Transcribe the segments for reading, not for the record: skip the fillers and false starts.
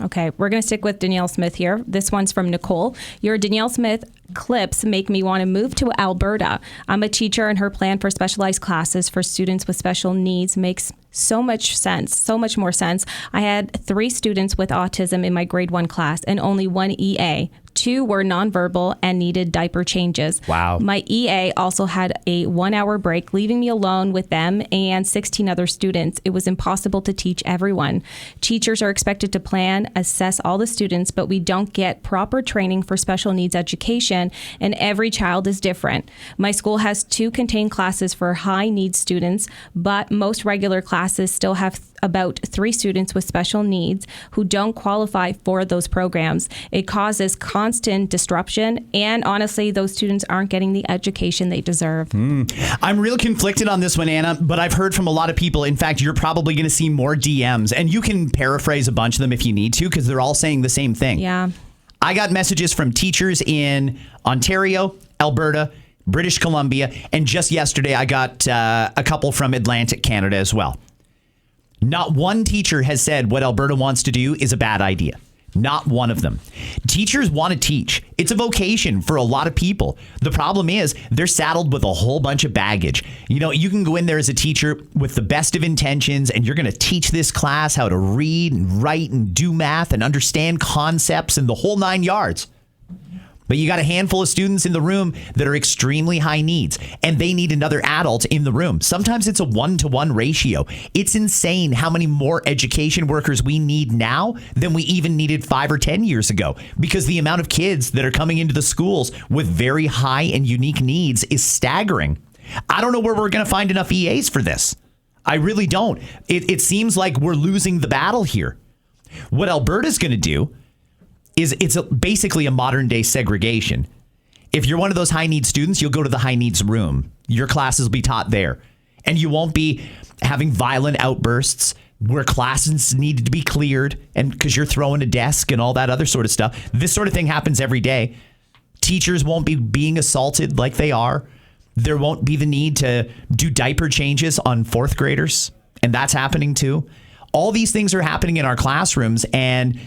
Okay, we're going to stick with Danielle Smith here. This one's from Nicole. Your Danielle Smith clips make me want to move to Alberta. I'm a teacher, and her plan for specialized classes for students with special needs makes so much more sense. I had 3 students with autism in my grade 1 class and only 1 EA. 2 were nonverbal and needed diaper changes. Wow. My EA also had a 1-hour break, leaving me alone with them and 16 other students. It was impossible to teach everyone. Teachers are expected to plan, assess all the students, but we don't get proper training for special needs education, and every child is different. My school has 2 contained classes for high needs students, but most regular classes still have about 3 students with special needs who don't qualify for those programs. It causes constant disruption, and honestly, those students aren't getting the education they deserve. I'm real conflicted on this one, Anna, but I've heard from a lot of people. In fact, you're probably going to see more DMs, and you can paraphrase a bunch of them if you need to, because they're all saying the same thing. Yeah. I got messages from teachers in Ontario, Alberta, British Columbia, and just yesterday I got a couple from Atlantic Canada as well. Not one teacher has said what Alberta wants to do is a bad idea. Not one of them. Teachers want to teach. It's a vocation for a lot of people. The problem is they're saddled with a whole bunch of baggage. You know, you can go in there as a teacher with the best of intentions, and you're going to teach this class how to read and write and do math and understand concepts and the whole 9 yards. But you got a handful of students in the room that are extremely high needs, and they need another adult in the room. Sometimes it's a 1-to-1 ratio. It's insane how many more education workers we need now than we even needed 5 or 10 years ago, because the amount of kids that are coming into the schools with very high and unique needs is staggering. I don't know where we're going to find enough EAs for this. I really don't. It seems like we're losing the battle here. What Alberta's going to do is basically a modern day segregation. If you're one of those high needs students, you'll go to the high needs room. Your classes will be taught there. And you won't be having violent outbursts where classes need to be cleared and because you're throwing a desk and all that other sort of stuff. This sort of thing happens every day. Teachers won't be being assaulted like they are. There won't be the need to do diaper changes on 4th graders. And that's happening too. All these things are happening in our classrooms, and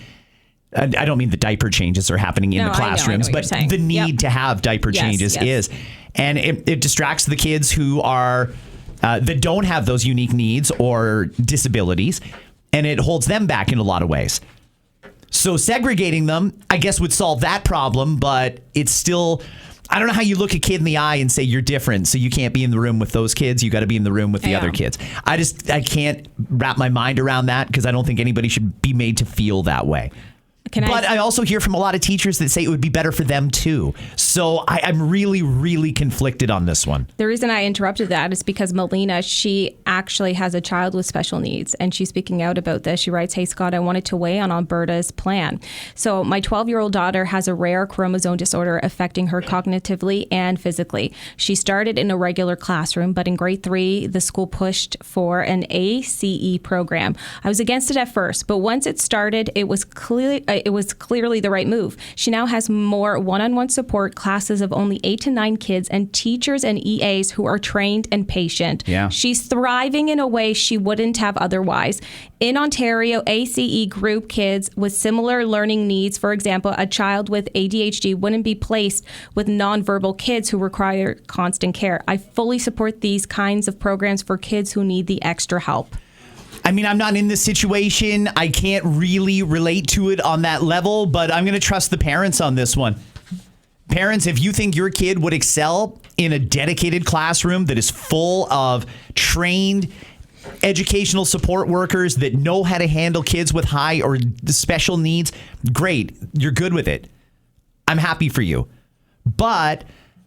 I don't mean the diaper changes are happening in the classrooms, but the need to have diaper changes is. And it distracts the kids who are that don't have those unique needs or disabilities, and it holds them back in a lot of ways. So segregating them, I guess, would solve that problem, but it's still, I don't know how you look a kid in the eye and say you're different, so you can't be in the room with those kids. You got to be in the room with the other kids. I can't wrap my mind around that, because I don't think anybody should be made to feel that way. But I also hear from a lot of teachers that say it would be better for them too. So I'm really, really conflicted on this one. The reason I interrupted that is because Melina, she actually has a child with special needs, and she's speaking out about this. She writes, "Hey, Scott, I wanted to weigh on Alberta's plan. So my 12-year-old daughter has a rare chromosome disorder affecting her cognitively and physically. She started in a regular classroom, but in grade 3, the school pushed for an ACE program. I was against it at first, but once it started, it was clearly the right move. She now has more one-on-one support, classes of only 8 to 9 kids, and teachers and EAs who are trained and patient. Yeah. She's thriving in a way she wouldn't have otherwise. In Ontario, ACE group kids with similar learning needs, for example, a child with ADHD wouldn't be placed with nonverbal kids who require constant care. I fully support these kinds of programs for kids who need the extra help." I mean, I'm not in this situation. I can't really relate to it on that level, but I'm going to trust the parents on this one. Parents, if you think your kid would excel in a dedicated classroom that is full of trained educational support workers that know how to handle kids with high or special needs, great. You're good with it. I'm happy for you. But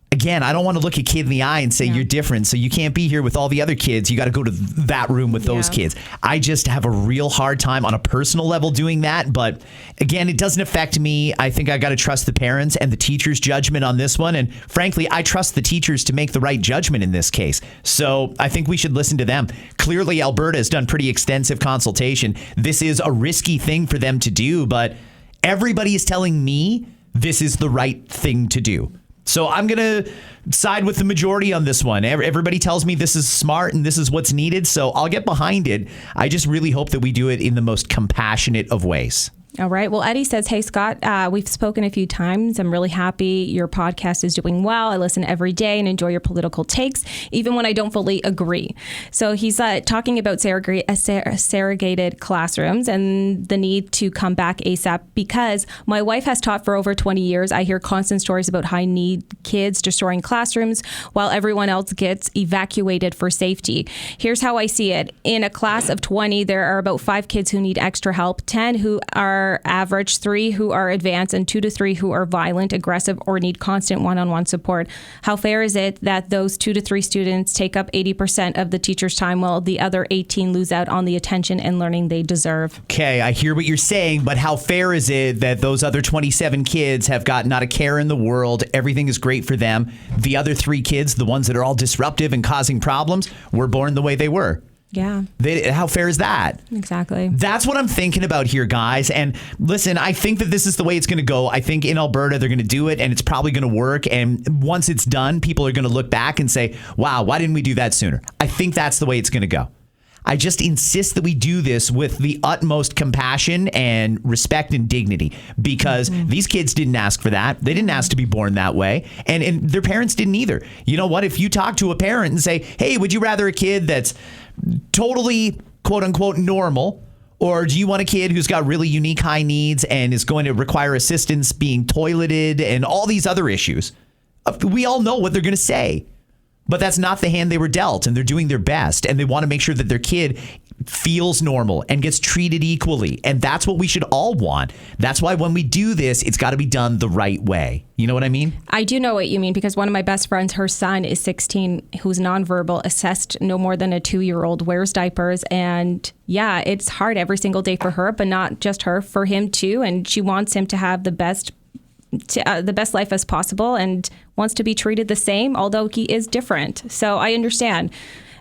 again, I don't want to look a kid in the eye and say you're different, so you can't be here with all the other kids. You got to go to that room with those kids. I just have a real hard time on a personal level doing that. But again, it doesn't affect me. I think I got to trust the parents and the teachers' judgment on this one. And frankly, I trust the teachers to make the right judgment in this case. So I think we should listen to them. Clearly, Alberta has done pretty extensive consultation. This is a risky thing for them to do, but everybody is telling me this is the right thing to do. So I'm going to side with the majority on this one. Everybody tells me this is smart and this is what's needed, so I'll get behind it. I just really hope that we do it in the most compassionate of ways. All right. Well, Eddie says, hey, Scott, we've spoken a few times. I'm really happy your podcast is doing well. I listen every day and enjoy your political takes, even when I don't fully agree. So he's talking about segregated classrooms and the need to come back ASAP because my wife has taught for over 20 years. I hear constant stories about high need kids destroying classrooms while everyone else gets evacuated for safety. Here's how I see it. In a class of 20, there are about 5 kids who need extra help, 10 who are average, 3 who are advanced, and 2 to 3 who are violent, aggressive, or need constant one-on-one support. How fair is it that those 2 to 3 students take up 80% of the teacher's time while the other 18 lose out on the attention and learning they deserve? Okay, I hear what you're saying, but how fair is it that those other 27 kids have got not a care in the world, everything is great for them, the other 3 kids, the ones that are all disruptive and causing problems, were born the way they were? Yeah. How fair is that? Exactly. That's what I'm thinking about here, guys. And listen, I think that this is the way it's going to go. I think in Alberta, they're going to do it and it's probably going to work. And once it's done, people are going to look back and say, wow, why didn't we do that sooner? I think that's the way it's going to go. I just insist that we do this with the utmost compassion and respect and dignity because these kids didn't ask for that. They didn't ask to be born that way. And their parents didn't either. You know what? If you talk to a parent and say, hey, would you rather a kid that's totally quote unquote normal, or do you want a kid who's got really unique high needs and is going to require assistance being toileted and all these other issues? We all know what they're going to say, but that's not the hand they were dealt, and they're doing their best, and they want to make sure that their kid feels normal and gets treated equally. And that's what we should all want. That's why when we do this, it's got to be done the right way. You know what I mean? I do know what you mean because one of my best friends, her son is 16, who's nonverbal, assessed no more than a 2-year-old, wears diapers. And yeah, it's hard every single day for her, but not just her, for him too. And she wants him to have the best life as possible and wants to be treated the same, although he is different. So I understand.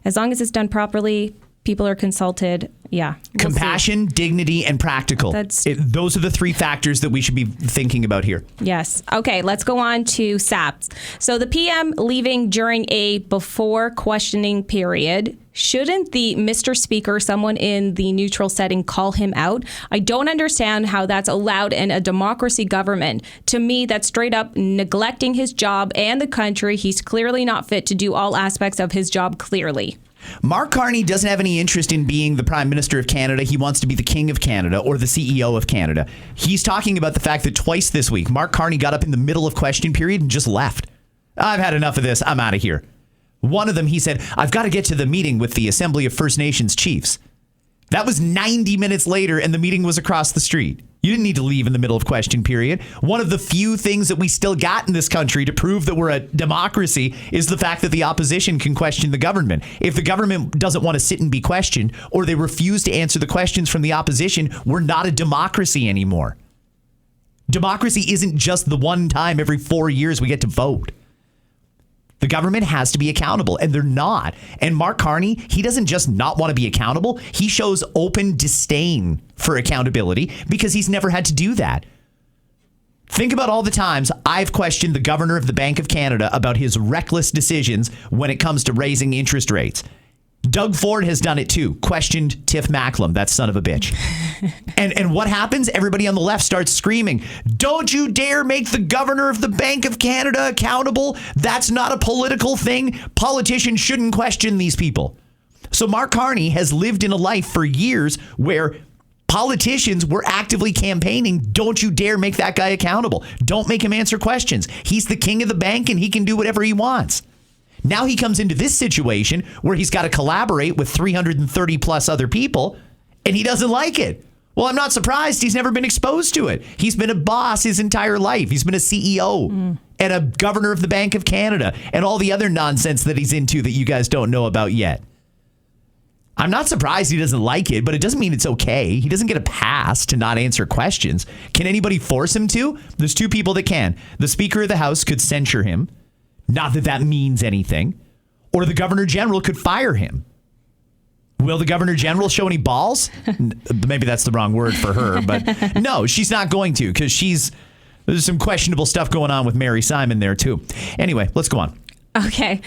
As long as it's done properly, people are consulted. Yeah. Compassion, dignity, and practical. Those are the 3 factors that we should be thinking about here. Yes. Okay, let's go on to SAPs. So the PM leaving during a before questioning period. Shouldn't the Mr. Speaker, someone in the neutral setting, call him out? I don't understand how that's allowed in a democracy government. To me, that's straight up neglecting his job and the country. He's clearly not fit to do all aspects of his job clearly. Mark Carney doesn't have any interest in being the Prime Minister of Canada. He wants to be the King of Canada or the CEO of Canada. He's talking about the fact that twice this week, Mark Carney got up in the middle of question period and just left. I've had enough of this. I'm out of here. One of them, he said, I've got to get to the meeting with the Assembly of First Nations Chiefs. That was 90 minutes later, and the meeting was across the street. You didn't need to leave in the middle of question period. One of the few things that we still got in this country to prove that we're a democracy is the fact that the opposition can question the government. If the government doesn't want to sit and be questioned, or they refuse to answer the questions from the opposition, we're not a democracy anymore. Democracy isn't just the one time every 4 years we get to vote. The government has to be accountable, and they're not. And Mark Carney, he doesn't just not want to be accountable. He shows open disdain for accountability because he's never had to do that. Think about all the times I've questioned the governor of the Bank of Canada about his reckless decisions when it comes to raising interest rates. Doug Ford has done it too. Questioned Tiff Macklem, that son of a bitch. And what happens? Everybody on the left starts screaming, don't you dare make the governor of the Bank of Canada accountable. That's not a political thing. Politicians shouldn't question these people. So Mark Carney has lived in a life for years where politicians were actively campaigning, don't you dare make that guy accountable. Don't make him answer questions. He's the king of the bank and he can do whatever he wants. Now he comes into this situation where he's got to collaborate with 330 plus other people and he doesn't like it. Well, I'm not surprised. He's never been exposed to it. He's been a boss his entire life. He's been a CEO and a governor of the Bank of Canada and all the other nonsense that he's into that you guys don't know about yet. I'm not surprised he doesn't like it, but it doesn't mean it's okay. He doesn't get a pass to not answer questions. Can anybody force him to? There's 2 people that can. The Speaker of the House could censure him. Not that that means anything. Or the Governor General could fire him. Will the Governor General show any balls? Maybe that's the wrong word for her, but no, she's not going to because there's some questionable stuff going on with Mary Simon there too. Anyway, let's go on. Okay.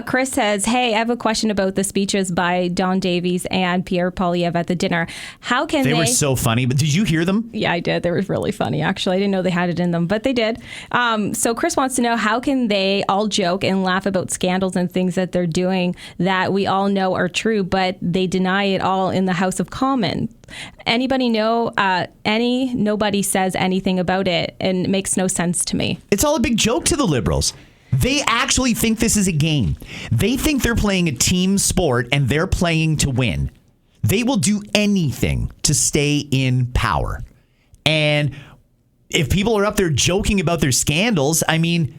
Chris says, hey, I have a question about the speeches by Don Davies and Pierre Poilievre at the dinner. How can They were so funny, but did you hear them? Yeah, I did. They were really funny, actually. I didn't know they had it in them, but they did. So Chris wants to know, how can they all joke and laugh about scandals and things that they're doing that we all know are true, but they deny it all in the House of Commons? Anybody know? Nobody says anything about it, and it makes no sense to me. It's all a big joke to the Liberals. They actually think this is a game. They think they're playing a team sport and they're playing to win. They will do anything to stay in power. And if people are up there joking about their scandals, I mean,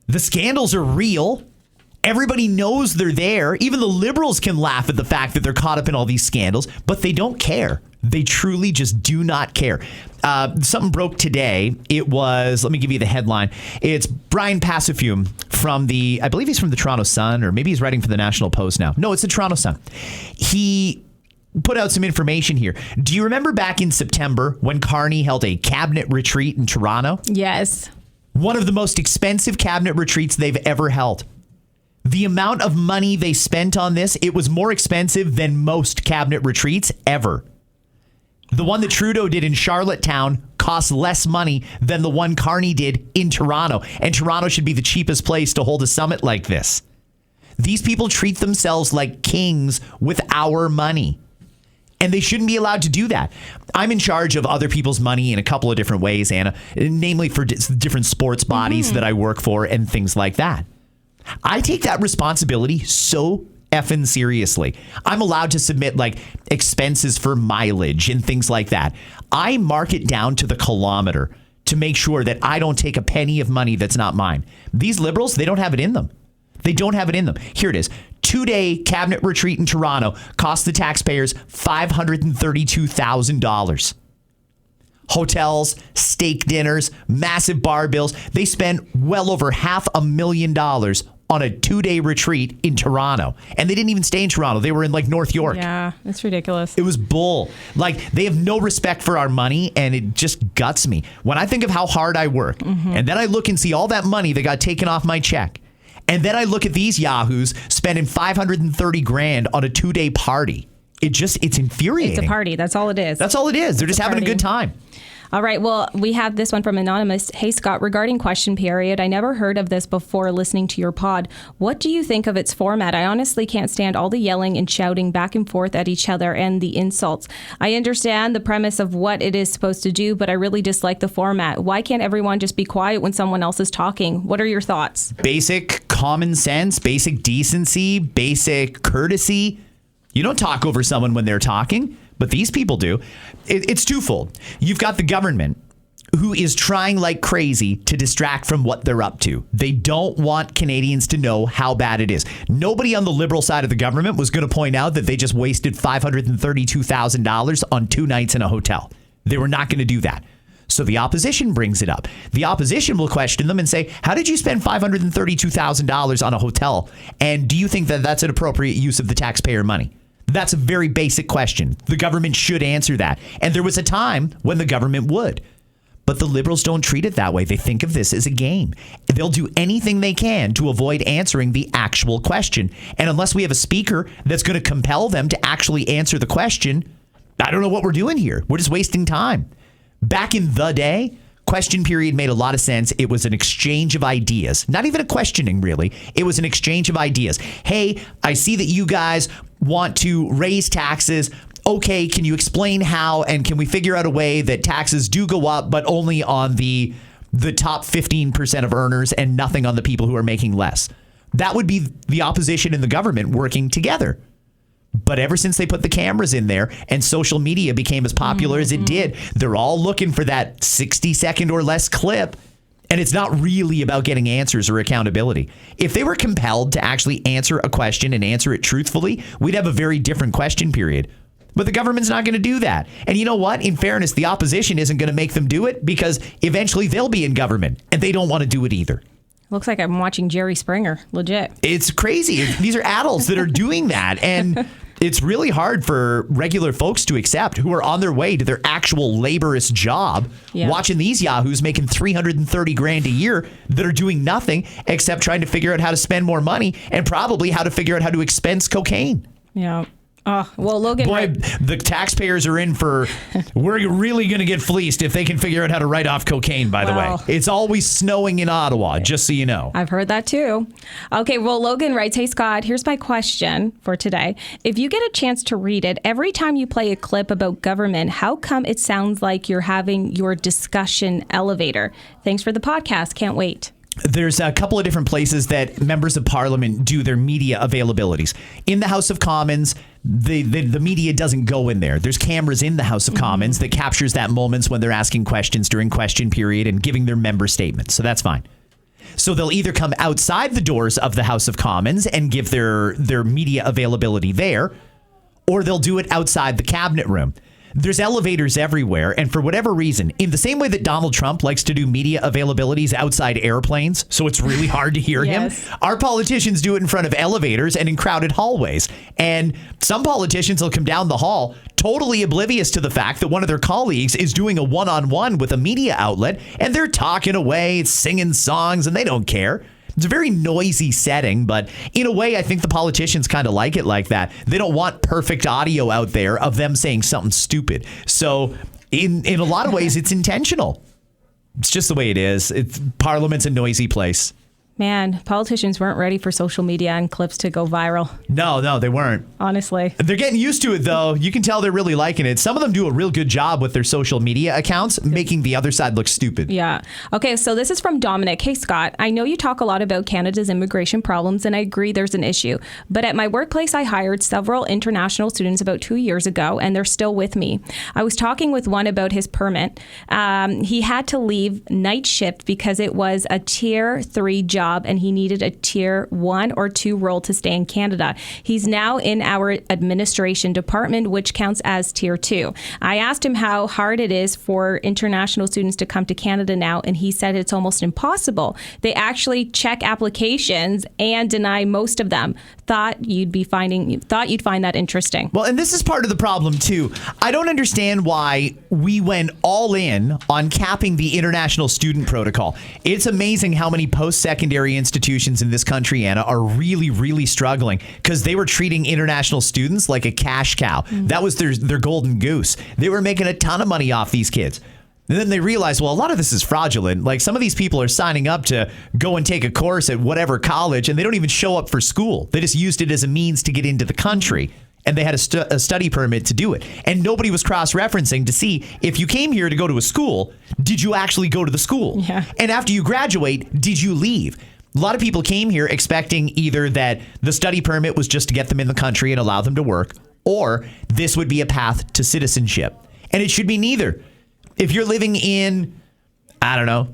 the scandals are real. Everybody knows they're there. Even the Liberals can laugh at the fact that they're caught up in all these scandals, but they don't care. They truly just do not care. Something broke today. It was, let me give you the headline. It's Brian Passafume from I believe he's from the Toronto Sun, or maybe he's writing for the National Post now. No, it's the Toronto Sun. He put out some information here. Do you remember back in September when Carney held a cabinet retreat in Toronto? Yes. One of the most expensive cabinet retreats they've ever held. The amount of money they spent on this, it was more expensive than most cabinet retreats ever. The one that Trudeau did in Charlottetown cost less money than the one Carney did in Toronto. And Toronto should be the cheapest place to hold a summit like this. These people treat themselves like kings with our money. And they shouldn't be allowed to do that. I'm in charge of other people's money in a couple of different ways, Anna, namely for different sports bodies that I work for and things like that. I take that responsibility so effing seriously. I'm allowed to submit like expenses for mileage and things like that. I mark it down to the kilometer to make sure that I don't take a penny of money that's not mine. These Liberals, they don't have it in them. They don't have it in them. Here it is. 2-day cabinet retreat in Toronto cost the taxpayers $532,000. Hotels, steak dinners, massive bar bills. They spent well over $500,000 on a 2-day retreat in Toronto. And they didn't even stay in Toronto. They were in like North York. Yeah, it's ridiculous. It was bull. Like, they have no respect for our money, and it just guts me. When I think of how hard I work, and then I look and see all that money that got taken off my check, and then I look at these yahoos spending $530,000 on a 2-day party. It's infuriating. It's a party. That's all it is. That's all it is. They're just having a good time. All right. Well, we have this one from Anonymous. Hey, Scott, regarding question period, I never heard of this before listening to your pod. What do you think of its format? I honestly can't stand all the yelling and shouting back and forth at each other and the insults. I understand the premise of what it is supposed to do, but I really dislike the format. Why can't everyone just be quiet when someone else is talking? What are your thoughts? Basic common sense, basic decency, basic courtesy. You don't talk over someone when they're talking, but these people do. It's twofold. You've got the government who is trying like crazy to distract from what they're up to. They don't want Canadians to know how bad it is. Nobody on the Liberal side of the government was going to point out that they just wasted $532,000 on 2 nights in a hotel. They were not going to do that. So the opposition brings it up. The opposition will question them and say, how did you spend $532,000 on a hotel? And do you think that that's an appropriate use of the taxpayer money? That's a very basic question. The government should answer that. And there was a time when the government would. But the Liberals don't treat it that way. They think of this as a game. They'll do anything they can to avoid answering the actual question. And unless we have a speaker that's going to compel them to actually answer the question, I don't know what we're doing here. We're just wasting time. Back in the day, question period made a lot of sense. It was an exchange of ideas. Not even a questioning, really. It was an exchange of ideas. Hey, I see that you guys want to raise taxes. Okay, can you explain how, and can we figure out a way that taxes do go up, but only on the top 15% of earners and nothing on the people who are making less? That would be the opposition and the government working together. But ever since they put the cameras in there and social media became as popular as it did, they're all looking for that 60-second or less clip. And it's not really about getting answers or accountability. If they were compelled to actually answer a question and answer it truthfully, we'd have a very different question period. But the government's not going to do that. And you know what? In fairness, the opposition isn't going to make them do it because eventually they'll be in government and they don't want to do it either. Looks like I'm watching Jerry Springer. Legit. It's crazy. These are adults that are doing that. And it's really hard for regular folks to accept who are on their way to their actual laborious job, watching these yahoos making $330,000 a year that are doing nothing except trying to figure out how to spend more money and probably how to figure out how to expense cocaine. Yeah. Oh, well, Logan. Boy, the taxpayers are in for, we're really going to get fleeced if they can figure out how to write off cocaine, by the way. It's always snowing in Ottawa, just so you know. I've heard that too. Okay, well, Logan writes, hey, Scott, here's my question for today. If you get a chance to read it, every time you play a clip about government, how come it sounds like you're having your discussion elevator? Thanks for the podcast. Can't wait. There's a couple of different places that members of parliament do their media availabilities. In the House of Commons, the media doesn't go in there. There's cameras in the House of Commons that captures that moments when they're asking questions during question period and giving their member statements. So that's fine. So they'll either come outside the doors of the House of Commons and give their media availability there, or they'll do it outside the cabinet room. There's elevators everywhere, and for whatever reason, in the same way that Donald Trump likes to do media availabilities outside airplanes, so it's really hard to hear him, our politicians do it in front of elevators and in crowded hallways. And some politicians will come down the hall totally oblivious to the fact that one of their colleagues is doing a one-on-one with a media outlet, and they're talking away, singing songs, and they don't care. It's a very noisy setting, but in a way, I think the politicians kind of like it like that. They don't want perfect audio out there of them saying something stupid. So in a lot of ways, it's intentional. It's just the way it is. Parliament's a noisy place. Man, politicians weren't ready for social media and clips to go viral. No, they weren't. Honestly. They're getting used to it, though. You can tell they're really liking it. Some of them do a real good job with their social media accounts, making the other side look stupid. Yeah. Okay, so this is from Dominic. Hey, Scott, I know you talk a lot about Canada's immigration problems, and I agree there's an issue. But at my workplace, I hired several international students about 2 years ago, and they're still with me. I was talking with one about his permit. He had to leave night shift because it was a Tier 3 job, and he needed a Tier 1 or 2 role to stay in Canada. He's now in our administration department, which counts as Tier 2. I asked him how hard it is for international students to come to Canada now, and he said it's almost impossible. They actually check applications and deny most of them. Thought you'd find that interesting. Well, and this is part of the problem, too. I don't understand why we went all in on capping the international student protocol. It's amazing how many post-secondary institutions in this country, Anna, are really, really struggling because they were treating international students like a cash cow. That was their golden goose. They were making a ton of money off these kids. And then they realized, well, a lot of this is fraudulent. Like, some of these people are signing up to go and take a course at whatever college, and they don't even show up for school. They just used it as a means to get into the country. And they had a study permit to do it. And nobody was cross-referencing to see if you came here to go to a school, did you actually go to the school? Yeah. And after you graduate, did you leave? A lot of people came here expecting either that the study permit was just to get them in the country and allow them to work, or this would be a path to citizenship. And it should be neither. If you're living in, I don't know,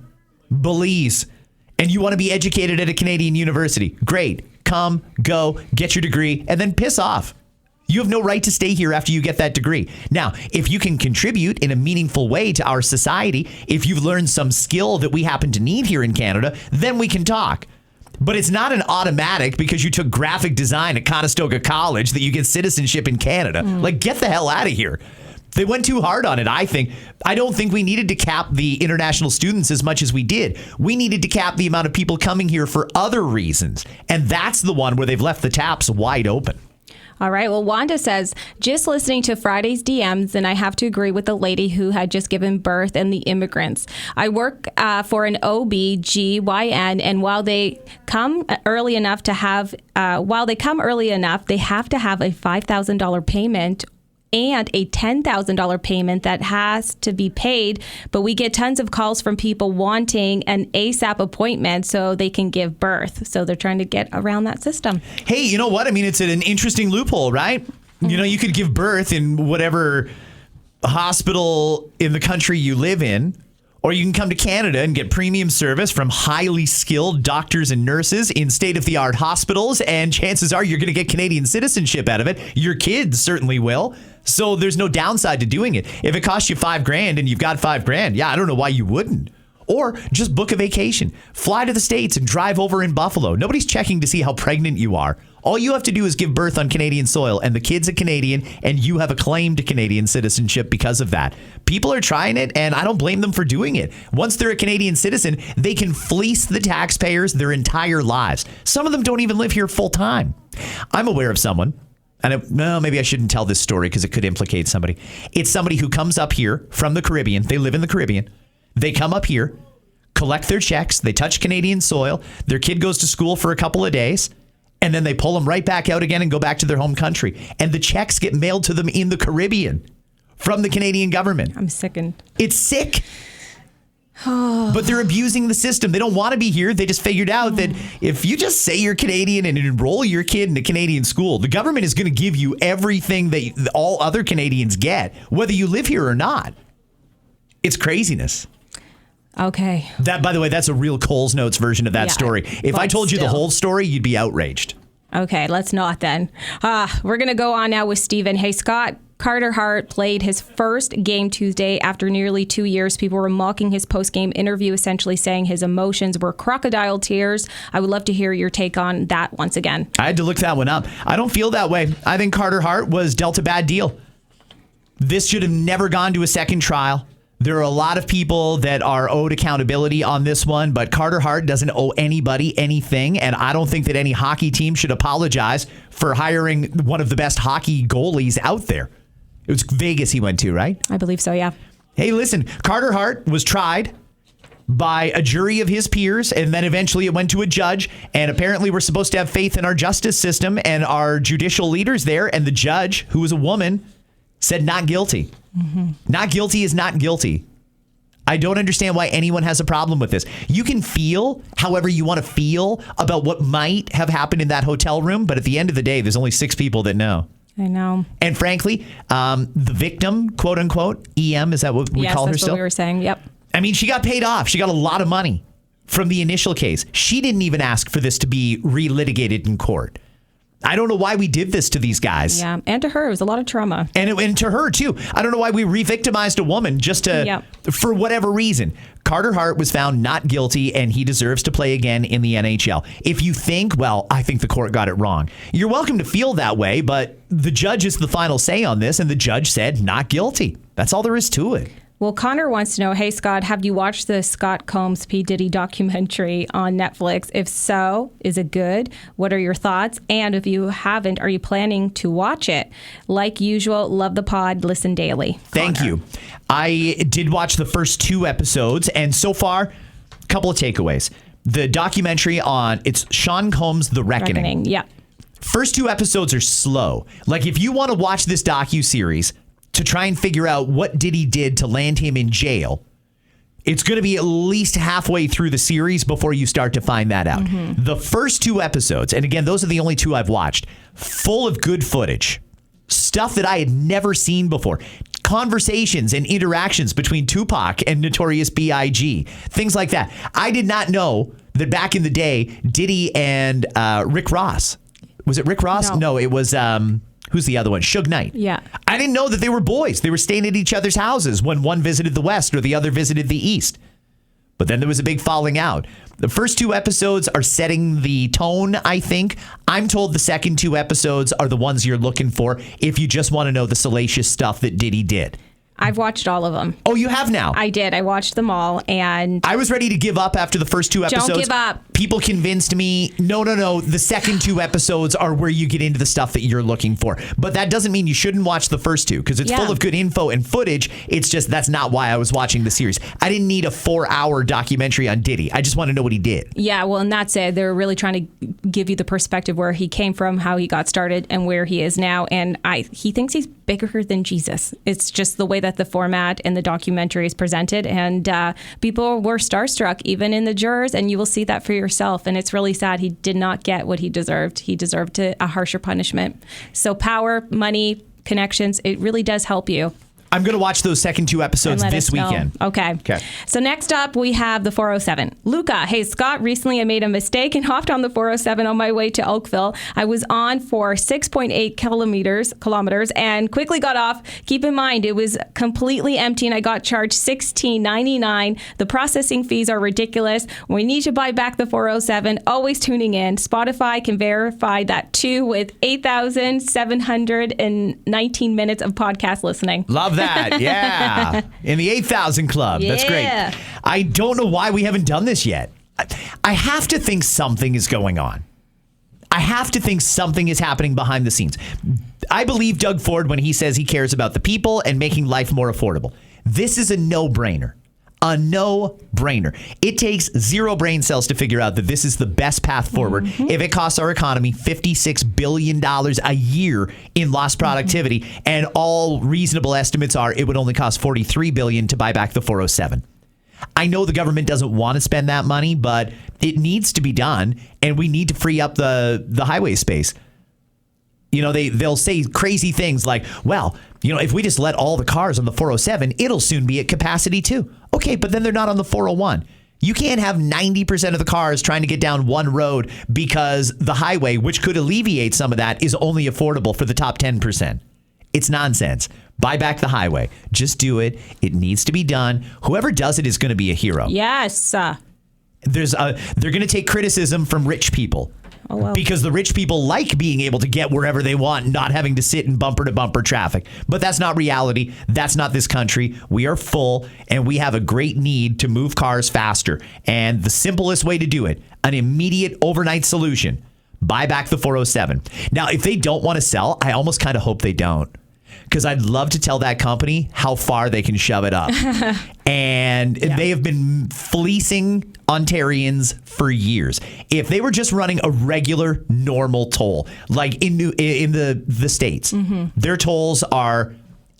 Belize, and you want to be educated at a Canadian university, great. Come, go, get your degree, and then piss off. You have no right to stay here after you get that degree. Now, if you can contribute in a meaningful way to our society, if you've learned some skill that we happen to need here in Canada, then we can talk. But it's not an automatic because you took graphic design at Conestoga College that you get citizenship in Canada. Like, get the hell out of here. They went too hard on it, I think. I don't think we needed to cap the international students as much as we did. We needed to cap the amount of people coming here for other reasons. And that's the one where they've left the taps wide open. All right. Well, Wanda says, just listening to Friday's DMs, and I have to agree with the lady who had just given birth and the immigrants. I work for an OB-GYN, and while they come early enough, they have to have a $5,000 payment and a $10,000 payment that has to be paid. But we get tons of calls from people wanting an ASAP appointment so they can give birth. So they're trying to get around that system. Hey, you know what? I mean, it's an interesting loophole, right? You know, you could give birth in whatever hospital in the country you live in, or you can come to Canada and get premium service from highly skilled doctors and nurses in state-of-the-art hospitals, and chances are you're going to get Canadian citizenship out of it. Your kids certainly will. So there's no downside to doing it. If it costs you $5,000 and you've got $5,000, yeah, I don't know why you wouldn't. Or just book a vacation. Fly to the States and drive over in Buffalo. Nobody's checking to see how pregnant you are. All you have to do is give birth on Canadian soil, and the kid's a Canadian, and you have a claim to Canadian citizenship because of that. People are trying it, and I don't blame them for doing it. Once they're a Canadian citizen, they can fleece the taxpayers their entire lives. Some of them don't even live here full time. I'm aware of someone, and maybe I shouldn't tell this story because it could implicate somebody. It's somebody who comes up here from the Caribbean. They live in the Caribbean. They come up here, collect their checks. They touch Canadian soil. Their kid goes to school for a couple of days. And then they pull them right back out again and go back to their home country. And the checks get mailed to them in the Caribbean from the Canadian government. I'm sickened. It's sick. But they're abusing the system. They don't want to be here. They just figured out that if you just say you're Canadian and enroll your kid in a Canadian school, the government is going to give you everything that all other Canadians get, whether you live here or not. It's craziness. Okay. That, by the way, that's a real Coles Notes version of that story. If I told you the whole story, you'd be outraged. Okay, let's not then. We're going to go on now with Stephen. Hey, Scott, Carter Hart played his first game Tuesday after nearly 2 years. People were mocking his post-game interview, essentially saying his emotions were crocodile tears. I would love to hear your take on that once again. I had to look that one up. I don't feel that way. I think Carter Hart was dealt a bad deal. This should have never gone to a second trial. There are a lot of people that are owed accountability on this one, but Carter Hart doesn't owe anybody anything, and I don't think that any hockey team should apologize for hiring one of the best hockey goalies out there. It was Vegas he went to, right? I believe so, yeah. Hey, listen, Carter Hart was tried by a jury of his peers, and then eventually it went to a judge, and apparently we're supposed to have faith in our justice system and our judicial leaders there, and the judge, who was a woman, said not guilty. Mm-hmm. Not guilty is not guilty. I don't understand why anyone has a problem with this. You can feel however you want to feel about what might have happened in that hotel room, but at the end of the day, there's only 6 people that know. I know. And frankly, the victim, quote unquote, EM, is that what we call her still? Yes, that's what we were saying, yep. I mean, she got paid off. She got a lot of money from the initial case. She didn't even ask for this to be relitigated in court. I don't know why we did this to these guys. Yeah, and to her, it was a lot of trauma. And to her, too. I don't know why we re-victimized a woman just to, for whatever reason. Carter Hart was found not guilty, and he deserves to play again in the NHL. If you think, well, I think the court got it wrong, you're welcome to feel that way, but the judge is the final say on this, and the judge said not guilty. That's all there is to it. Well, Connor wants to know, hey, Scott, have you watched the Scott Combs P. Diddy documentary on Netflix? If so, is it good? What are your thoughts? And if you haven't, are you planning to watch it? Like usual, love the pod, listen daily. Thank you. I did watch the first 2 episodes, and so far, a couple of takeaways. The documentary it's Sean Combs' The Reckoning. Yeah. First 2 episodes are slow. Like, if you want to watch this docuseries to try and figure out what Diddy did to land him in jail, it's going to be at least halfway through the series before you start to find that out. Mm-hmm. The first 2 episodes, and again, those are the only 2 I've watched, full of good footage. Stuff that I had never seen before. Conversations and interactions between Tupac and Notorious B.I.G. Things like that. I did not know that back in the day, Diddy and Rick Ross. Was it Rick Ross? No, it was... who's the other one? Suge Knight. Yeah. I didn't know that they were boys. They were staying at each other's houses when one visited the West or the other visited the East. But then there was a big falling out. The first 2 episodes are setting the tone, I think. I'm told the second 2 episodes are the ones you're looking for if you just want to know the salacious stuff that Diddy did. I've watched all of them. Oh, you have now? I did. I watched them all, and... I was ready to give up after the first 2 episodes. Don't give up. People convinced me, no. The second 2 episodes are where you get into the stuff that you're looking for. But that doesn't mean you shouldn't watch the first 2, because it's full of good info and footage. It's just that's not why I was watching the series. I didn't need a 4-hour documentary on Diddy. I just want to know what he did. Yeah, well, and that's it. They're really trying to give you the perspective where he came from, how he got started, and where he is now. And he thinks he's bigger than Jesus. It's just the way that the format and the documentary is presented, and people were starstruck, even in the jurors, and you will see that for yourself. And it's really sad. He did not get what he deserved. He deserved a harsher punishment. So power, money, connections, it really does help you. I'm going to watch those second 2 episodes And let this us know. weekend. Okay. So next up, we have the 407. Luca, hey, Scott, recently I made a mistake and hopped on the 407 on my way to Oakville. I was on for 6.8 kilometers and quickly got off. Keep in mind, it was completely empty and I got charged $16.99. The processing fees are ridiculous. We need to buy back the 407. Always tuning in. Spotify can verify that too with 8,719 minutes of podcast listening. Love that. Yeah. In the 8,000 club. That's Yeah. great. I don't know why we haven't done this yet. I have to think something is going on. I have to think something is happening behind the scenes. I believe Doug Ford when he says he cares about the people and making life more affordable. This is a no-brainer. A no-brainer. It takes 0 brain cells to figure out that this is the best path forward. If it costs our economy $56 billion a year in lost productivity, and all reasonable estimates are it would only cost $43 billion to buy back the 407. I know the government doesn't want to spend that money, but it needs to be done, and we need to free up the highway space. You know, they'll say crazy things like, well, you know, if we just let all the cars on the 407, it'll soon be at capacity too. Okay, but then they're not on the 401. You can't have 90% of the cars trying to get down one road because the highway, which could alleviate some of that, is only affordable for the top 10%. It's nonsense. Buy back the highway. Just do it. It needs to be done. Whoever does it is going to be a hero. Yes. They're going to take criticism from rich people. Oh, well. Because the rich people like being able to get wherever they want, not having to sit in bumper-to-bumper traffic. But that's not reality. That's not this country. We are full, and we have a great need to move cars faster. And the simplest way to do it, an immediate overnight solution, buy back the 407. Now, if they don't want to sell, I almost kind of hope they don't. Because I'd love to tell that company how far they can shove it up. And they have been fleecing Ontarians for years. If they were just running a regular, normal toll, like in the States, their tolls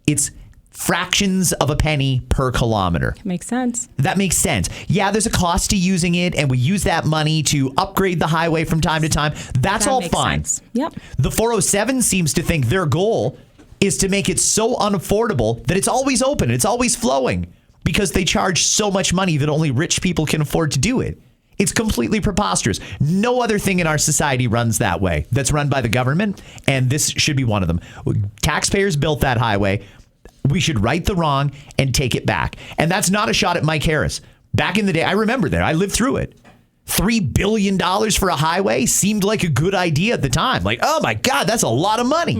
it's fractions of a penny per kilometer. Makes sense. That makes sense. Yeah, there's a cost to using it, and we use that money to upgrade the highway from time to time. That's all fine. Sense. Yep. The 407 seems to think their goal is to make it so unaffordable that it's always open, it's always flowing, because they charge so much money that only rich people can afford to do it. It's completely preposterous. No other thing in our society runs that way. That's run by the government, and this should be one of them. Taxpayers built that highway. We should right the wrong and take it back. And that's not a shot at Mike Harris. Back in the day, I remember that. I lived through it. $3 billion for a highway seemed like a good idea at the time. Like, oh my God, that's a lot of money.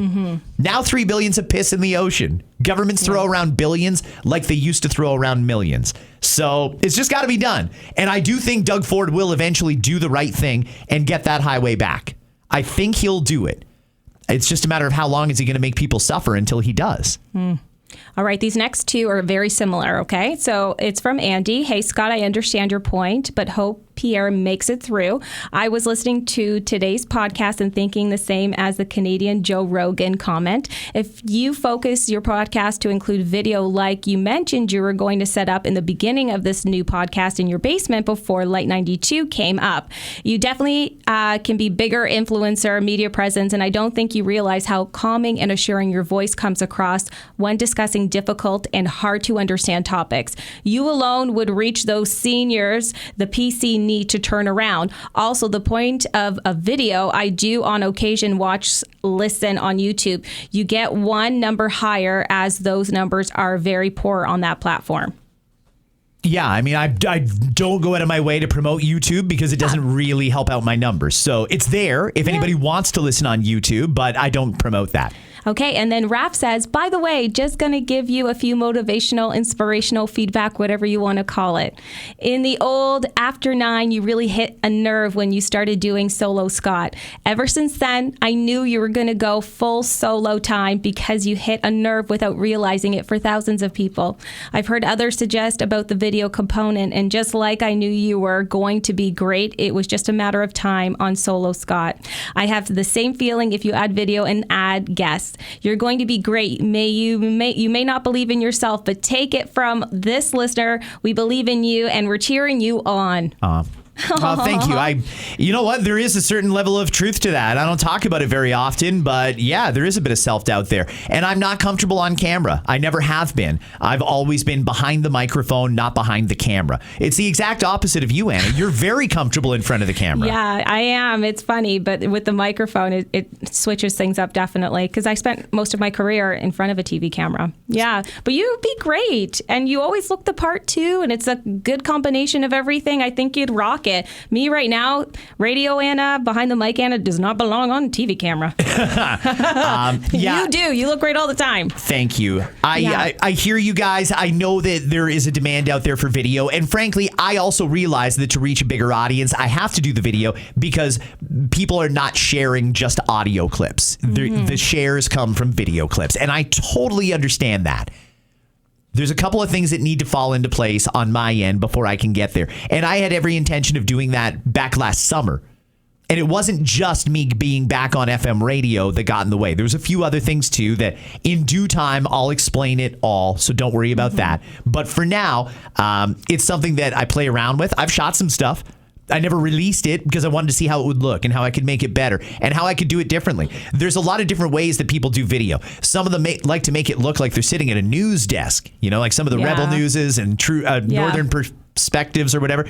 Now $3 billion's a piss in the ocean. Governments throw around billions like they used to throw around millions. So it's just got to be done. And I do think Doug Ford will eventually do the right thing and get that highway back. I think he'll do it. It's just a matter of how long is he going to make people suffer until he does. All right, these next two are very similar, okay? So it's from Andy. Hey, Scott, I understand your point, but hope Pierre makes it through. I was listening to today's podcast and thinking the same as the Canadian Joe Rogan comment. If you focus your podcast to include video like you mentioned you were going to set up in the beginning of this new podcast in your basement before Light 92 came up, you definitely can be bigger influencer, media presence, and I don't think you realize how calming and assuring your voice comes across when discussing difficult and hard to understand topics. You alone would reach those seniors the PC need to turn around. Also, the point of a video, I do on occasion listen on YouTube. You get one number higher as those numbers are very poor on that platform. Yeah, I mean, I don't go out of my way to promote YouTube because it doesn't really help out my numbers. So it's there if anybody wants to listen on YouTube, but I don't promote that. Okay, and then Raph says, by the way, just going to give you a few motivational, inspirational feedback, whatever you want to call it. In the old After 9, you really hit a nerve when you started doing Solo Scott. Ever since then, I knew you were going to go full solo time because you hit a nerve without realizing it for thousands of people. I've heard others suggest about the video component, and just like I knew you were going to be great, it was just a matter of time on Solo Scott. I have the same feeling if you add video and add guests. You're going to be great. You may not believe in yourself, but take it from this listener. We believe in you, and we're cheering you on. Oh, thank you. You know what? There is a certain level of truth to that. I don't talk about it very often, but yeah, there is a bit of self-doubt there. And I'm not comfortable on camera. I never have been. I've always been behind the microphone, not behind the camera. It's the exact opposite of you, Anna. You're very comfortable in front of the camera. Yeah, I am. It's funny, but with the microphone, it switches things up definitely, because I spent most of my career in front of a TV camera. Yeah, but you'd be great, and you always look the part too, and it's a good combination of everything. I think you'd rock it. Me right now, radio Anna, behind the mic Anna, does not belong on TV camera. Yeah. You do. You look great all the time. Thank you. I hear you guys. I know that there is a demand out there for video. And frankly, I also realize that to reach a bigger audience, I have to do the video because people are not sharing just audio clips. The shares come from video clips. And I totally understand that. There's a couple of things that need to fall into place on my end before I can get there. And I had every intention of doing that back last summer. And it wasn't just me being back on FM radio that got in the way. There was a few other things too that in due time, I'll explain it all. So don't worry about that. But for now, it's something that I play around with. I've shot some stuff. I never released it because I wanted to see how it would look and how I could make it better and how I could do it differently. There's a lot of different ways that people do video. Some of them like to make it look like they're sitting at a news desk, you know, like some of the Rebel Newses and True Northern Perspectives or whatever.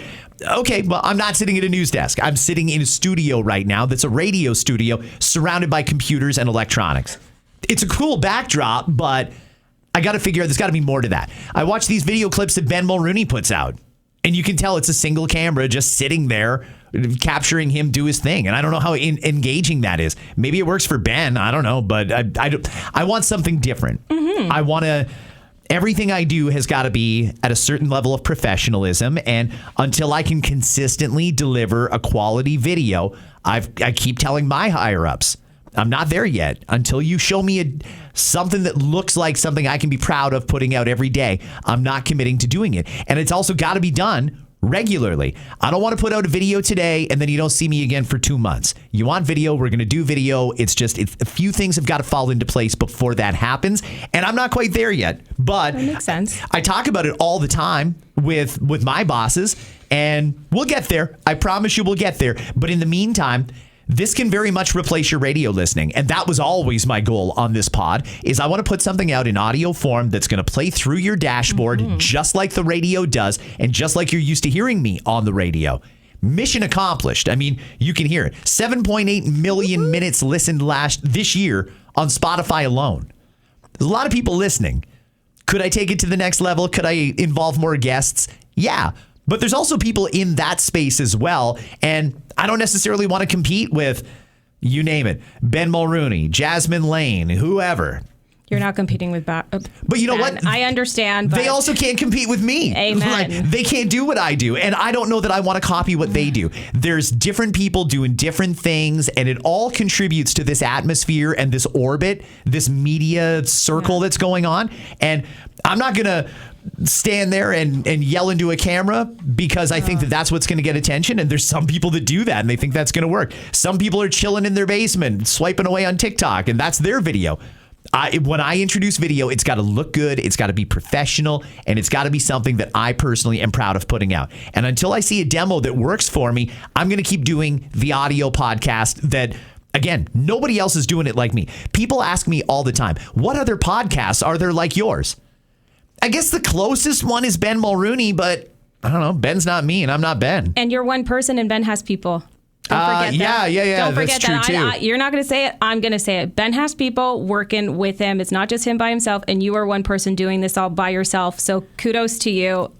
Okay, well, I'm not sitting at a news desk. I'm sitting in a studio right now that's a radio studio surrounded by computers and electronics. It's a cool backdrop, but I got to figure out there's got to be more to that. I watch these video clips that Ben Mulrooney puts out. And you can tell it's a single camera just sitting there capturing him do his thing. And I don't know how engaging that is. Maybe it works for Ben. I don't know. But I want something different. I want to... Everything I do has got to be at a certain level of professionalism. And until I can consistently deliver a quality video, I keep telling my higher-ups, I'm not there yet. Until you show me something that looks like something I can be proud of putting out every day, I'm not committing to doing it. And it's also got to be done regularly. I don't want to put out a video today and then you don't see me again for 2 months. You want video, we're going to do video. It's just a few things have got to fall into place before that happens. And I'm not quite there yet. But that makes sense. I talk about it all the time with my bosses, and we'll get there. I promise you we'll get there. But in the meantime, this can very much replace your radio listening. And that was always my goal on this pod, is I want to put something out in audio form that's going to play through your dashboard just like the radio does and just like you're used to hearing me on the radio. Mission accomplished. I mean, you can hear it. 7.8 million minutes listened this year on Spotify alone. There's a lot of people listening. Could I take it to the next level? Could I involve more guests? Yeah. But there's also people in that space as well. And I don't necessarily want to compete with, you name it, Ben Mulrooney, Jasmine Lane, whoever. You're not competing with But you know what? I understand. But they also can't compete with me. Amen. Like, they can't do what I do. And I don't know that I want to copy what they do. There's different people doing different things. And it all contributes to this atmosphere and this orbit, this media circle that's going on. And I'm not going to stand there and yell into a camera because I think that's what's going to get attention. And there's some people that do that and they think that's going to work. Some people are chilling in their basement, swiping away on TikTok, and that's their video. When I introduce video, it's got to look good, it's got to be professional, and it's got to be something that I personally am proud of putting out. And until I see a demo that works for me, I'm going to keep doing the audio podcast that, again, nobody else is doing it like me. People ask me all the time, what other podcasts are there like yours? I guess the closest one is Ben Mulrooney, but I don't know. Ben's not me and I'm not Ben. And you're one person and Ben has people. Don't forget that. Yeah. Don't forget that's true that. too. You're not going to say it. I'm going to say it. Ben has people working with him. It's not just him by himself. And you are one person doing this all by yourself. So kudos to you.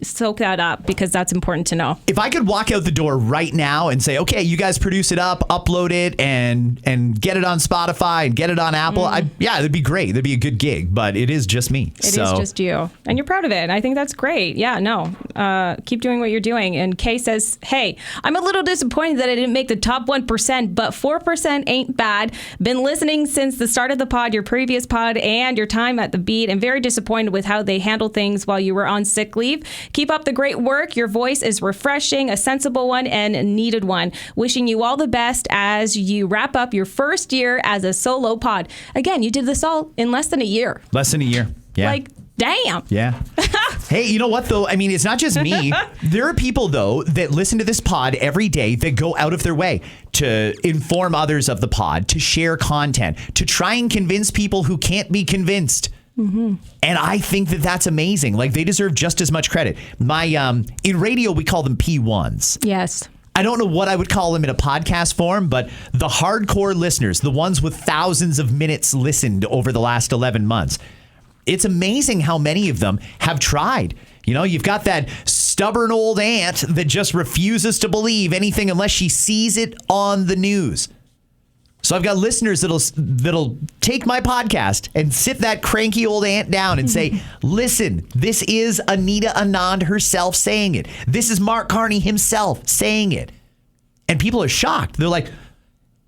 Soak that up because that's important to know. If I could walk out the door right now and say, okay, you guys produce it up, upload it, and get it on Spotify and get it on Apple, it'd be great. That'd be a good gig. But it is just me. It is just you. And you're proud of it. And I think that's great. Yeah, no. Keep doing what you're doing. And Kay says, hey, I'm a little disappointed that I didn't make the top 1%, but 4% ain't bad. Been listening since the start of the pod, your previous pod, and your time at the Beat, and very disappointed with how they handle things while you were on sick leave. Keep up the great work. Your voice is refreshing, a sensible one, and a needed one. Wishing you all the best as you wrap up your first year as a solo pod. Again, you did this all in less than a year. Less than a year. Yeah. Like, damn. Yeah. Hey, you know what, though? I mean, it's not just me. There are people, though, that listen to this pod every day that go out of their way to inform others of the pod, to share content, to try and convince people who can't be convinced. Mm-hmm. And I think that that's amazing. Like, they deserve just as much credit. In radio, we call them P1s. Yes. I don't know what I would call them in a podcast form, but the hardcore listeners, the ones with thousands of minutes listened over the last 11 months, it's amazing how many of them have tried. You know, you've got that stubborn old aunt that just refuses to believe anything unless she sees it on the news. So I've got listeners that'll take my podcast and sit that cranky old aunt down and say, listen, this is Anita Anand herself saying it. This is Mark Carney himself saying it. And people are shocked. They're like,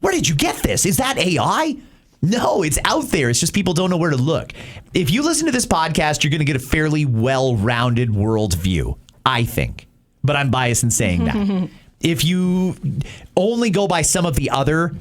where did you get this? Is that AI? No, it's out there. It's just people don't know where to look. If you listen to this podcast, you're going to get a fairly well-rounded worldview, I think. But I'm biased in saying that. If you only go by some of the other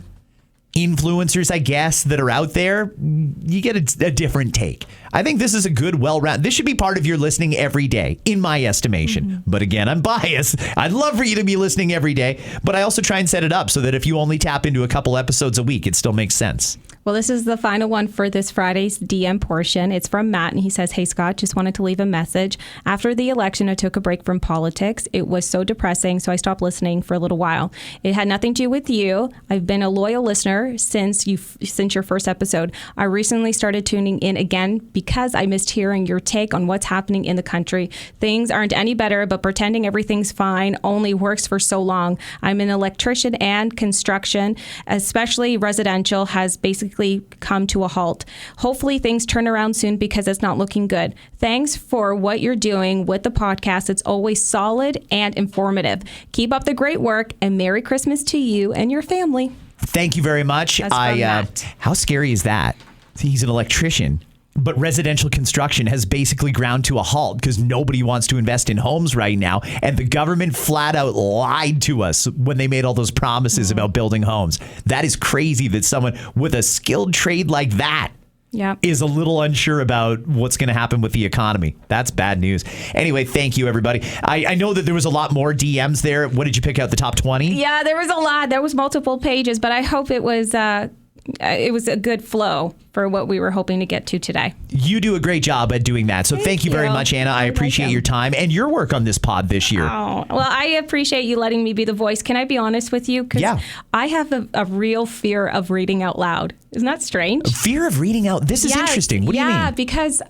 influencers, I guess, that are out there, you get a different take. I think this is a good, well-rounded. This should be part of your listening every day, in my estimation. Mm-hmm. But again, I'm biased. I'd love for you to be listening every day, but I also try and set it up so that if you only tap into a couple episodes a week, it still makes sense. Well, this is the final one for this Friday's DM portion. It's from Matt, and he says, hey, Scott, just wanted to leave a message. After the election, I took a break from politics. It was so depressing, so I stopped listening for a little while. It had nothing to do with you. I've been a loyal listener since your first episode. I recently started tuning in again because I missed hearing your take on what's happening in the country. Things aren't any better, but pretending everything's fine only works for so long. I'm an electrician, and construction, especially residential, has basically come to a halt. Hopefully things turn around soon because it's not looking good. Thanks for what you're doing with the podcast. It's always solid and informative. Keep up the great work, and Merry Christmas to you and your family. Thank you very much. That's from Matt. How scary is that? He's an electrician, but residential construction has basically ground to a halt because nobody wants to invest in homes right now. And the government flat out lied to us when they made all those promises about building homes. That is crazy that someone with a skilled trade like that is a little unsure about what's going to happen with the economy. That's bad news. Anyway, thank you, everybody. I know that there was a lot more DMs there. What did you pick out, the top 20? Yeah, there was a lot. There was multiple pages, but I hope it was a good flow for what we were hoping to get to today. You do a great job at doing that. So thank you very much, Anna. I appreciate your time and your work on this pod this year. Oh, well, I appreciate you letting me be the voice. Can I be honest with you? Because I have a real fear of reading out loud. Isn't that strange? Fear of reading out? This is interesting. What do you mean? Yeah, because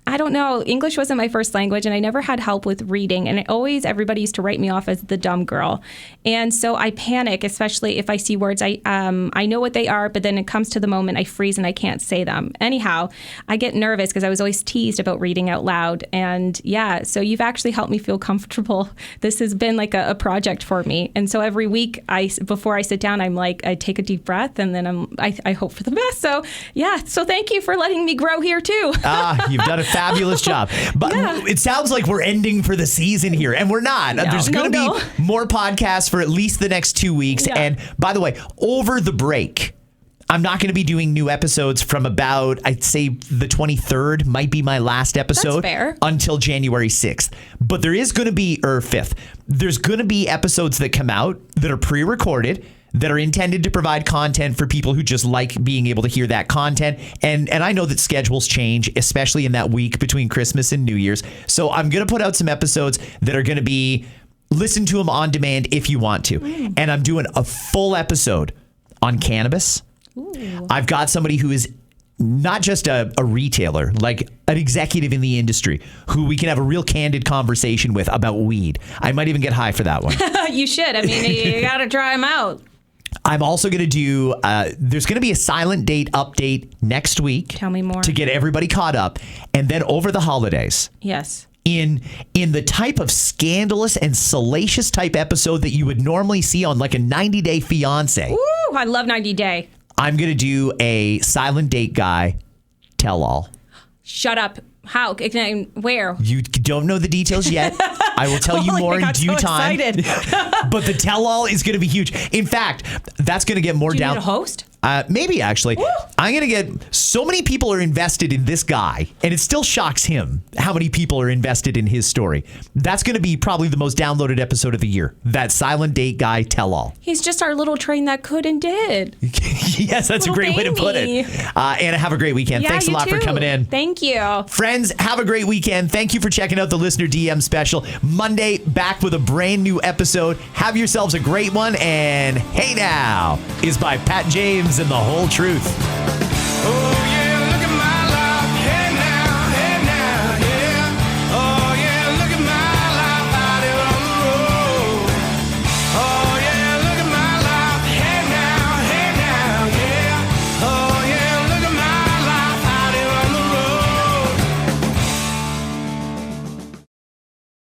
I don't know. English wasn't my first language, and I never had help with reading. And everybody used to write me off as the dumb girl. And so I panic, especially if I see words. I know what they are, but then it comes to the moment I freeze and I can't say them. Anyhow, I get nervous because I was always teased about reading out loud. And so you've actually helped me feel comfortable. This has been like a project for me. And so every week, before I sit down, I'm like, I take a deep breath, and then I hope for the best. So so thank you for letting me grow here too. You've done a fabulous job. But it sounds like we're ending for the season here, and we're not. There's going to be more podcasts for at least the next 2 weeks. Yeah. And by the way, over the break, I'm not going to be doing new episodes from about, I'd say the 23rd might be my last episode. That's fair. Until January 6th. But there is going to be, or 5th, there's going to be episodes that come out that are pre-recorded, that are intended to provide content for people who just like being able to hear that content. And I know that schedules change, especially in that week between Christmas and New Year's. So I'm going to put out some episodes that are going to be, listen to them on demand if you want to. And I'm doing a full episode on cannabis. Ooh. I've got somebody who is not just a retailer, like an executive in the industry who we can have a real candid conversation with about weed. I might even get high for that one. You should. I mean, you got to try them out. I'm also going to do, there's going to be a silent date update next week. Tell me more. To get everybody caught up. And then over the holidays. Yes. In the type of scandalous and salacious type episode that you would normally see on like a 90 Day Fiancé. Ooh, I love 90 Day. I'm going to do a silent date guy tell all. Shut up. How? Where? You don't know the details yet. I will tell you more in due time. But the tell-all is going to be huge. In fact, that's going to get more Do you down. need a host? Maybe actually. I'm going to get so many people are invested in this guy, and it still shocks him how many people are invested in his story. That's going to be probably the most downloaded episode of the year. That silent date guy tell all. He's just our little train that could and did. Yes, that's a great way to put it. Anna, have a great weekend. Yeah, Thanks a lot for coming in. Thank you. Friends, have a great weekend. Thank you for checking out the Listener DM special. Monday, back with a brand new episode. Have yourselves a great one. And Hey Now is by Pat James and The Whole Truth. Oh.